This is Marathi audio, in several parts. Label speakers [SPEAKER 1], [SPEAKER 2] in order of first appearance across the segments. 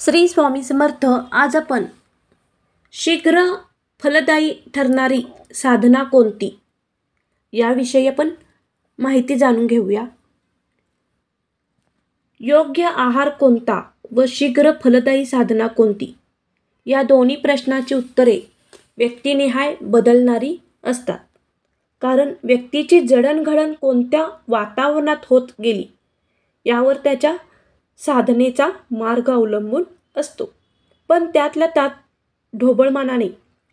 [SPEAKER 1] श्री स्वामी समर्थ. आज आपण शीघ्र फलदायी ठरणारी साधना कोणती याविषयी आपण माहिती जाणून घेऊया. योग्य आहार कोणता व शीघ्र फलदायी साधना कोणती या दोन्ही प्रश्नाची उत्तरे व्यक्तिनिहाय बदलणारी असतात. कारण व्यक्तीची जडणघडण कोणत्या वातावरणात होत गेली यावर त्याच्या साधनेचा मार्ग अवलंबून असतो. पण त्यातल्या त्यात ढोबळमानाने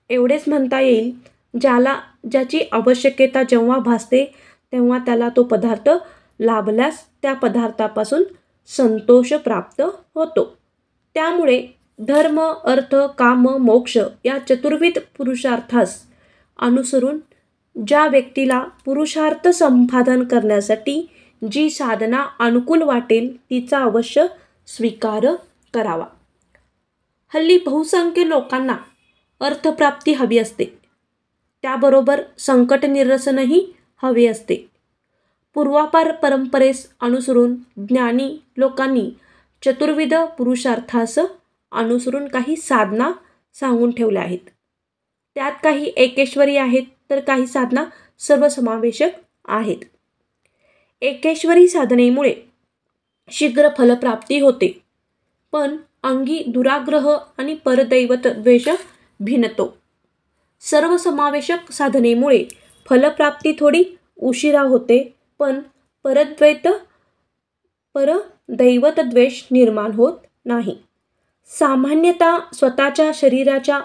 [SPEAKER 1] एवढेच म्हणता येईल, ज्याची आवश्यकता जेव्हा भासते तेव्हा त्याला तो पदार्थ लाभल्यास त्या पदार्थापासून संतोष प्राप्त होतो. त्यामुळे धर्म, अर्थ, काम, मोक्ष या चतुर्विध पुरुषार्थास अनुसरून ज्या व्यक्तीला पुरुषार्थ संपादन करण्यासाठी जी साधना अनुकूल वाटेल तिचा अवश्य स्वीकार करावा. हल्ली बहुसंख्य लोकांना अर्थप्राप्ती हवी असते, त्याबरोबर संकट निरसनही हवे असते. पूर्वापार परंपरेस अनुसरून ज्ञानी लोकांनी चतुर्विध पुरुषार्थास अनुसरून काही साधना सांगून ठेवल्या आहेत. त्यात काही एकेश्वरी आहेत तर काही साधना सर्वसमावेशक आहेत. एकेश्वरी साधनेमुळे शीघ्र फलप्राप्ती होते, पण अंगी दुराग्रह आणि परदैवत द्वेष भिनतो. सर्वसमावेशक साधनेमुळे फलप्राप्ती थोडी उशिरा होते, पण परदैवत द्वेष निर्माण होत नाही. सामान्यतः स्वतःच्या शरीराच्या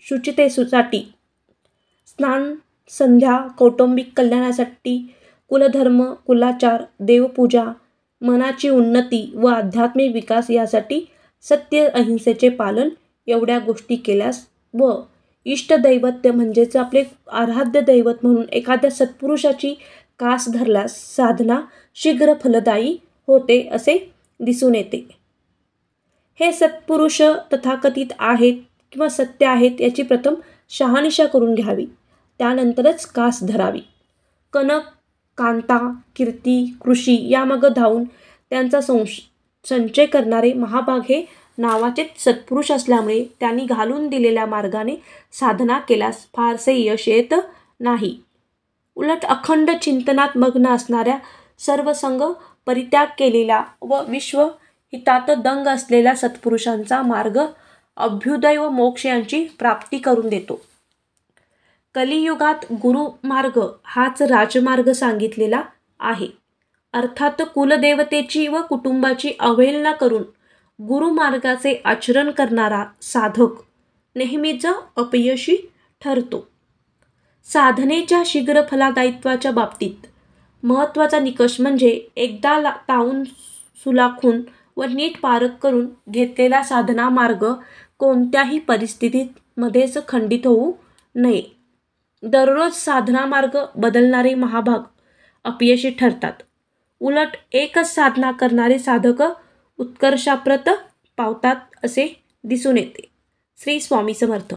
[SPEAKER 1] शुचितेसाठी, स्नान संध्या, कौटुंबिक कल्याणासाठी, कुलधर्म, कुलाचार, देवपूजा, मनाची उन्नती व आध्यात्मिक विकास यासाठी सत्य अहिंसेचे पालन एवढ्या गोष्टी केल्यास व इष्टदैवत म्हणजेच आपले आराध्य दैवत म्हणून एखाद्या सत्पुरुषाची कास धरल्यास साधना शीघ्र फलदायी होते असे दिसून येते. हे सत्पुरुष तथाकथित आहेत किंवा सत्य आहेत याची प्रथम शहानिशा करून घ्यावी, त्यानंतरच कास धरावी. कनक, कांता, कीर्ती, कृषी यामागं धावून त्यांचा संचय करणारे महाभाग हे नावाचेच सत्पुरुष असल्यामुळे त्यांनी घालून दिलेल्या मार्गाने साधना केल्यास फारसे यश येत नाही. उलट अखंड चिंतनात मग्न असणाऱ्या, सर्वसंग परित्याग केलेला व विश्वहितात दंग असलेल्या सत्पुरुषांचा मार्ग अभ्युदय व मोक्ष यांची प्राप्ती करून देतो. कलियुगात गुरुमार्ग हाच राजमार्ग सांगितलेला आहे. अर्थात कुलदेवतेची व कुटुंबाची अवहेलना करून गुरुमार्गाचे आचरण करणारा साधक नेहमीच अपयशी ठरतो. साधनेच्या शीघ्र फलदायित्वाच्या बाबतीत महत्त्वाचा निकष म्हणजे एकदा तावून सुलाखून व नीट पारख करून घेतलेला साधना मार्ग कोणत्याही परिस्थितीत मध्येच खंडित होऊ नये. दररोज साधना मार्ग बदलणारे महाभाग अपयशी ठरतात. उलट एकच साधना करणारे साधक उत्कर्षाप्रत पावतात असे दिसून येते. श्री स्वामी समर्थ.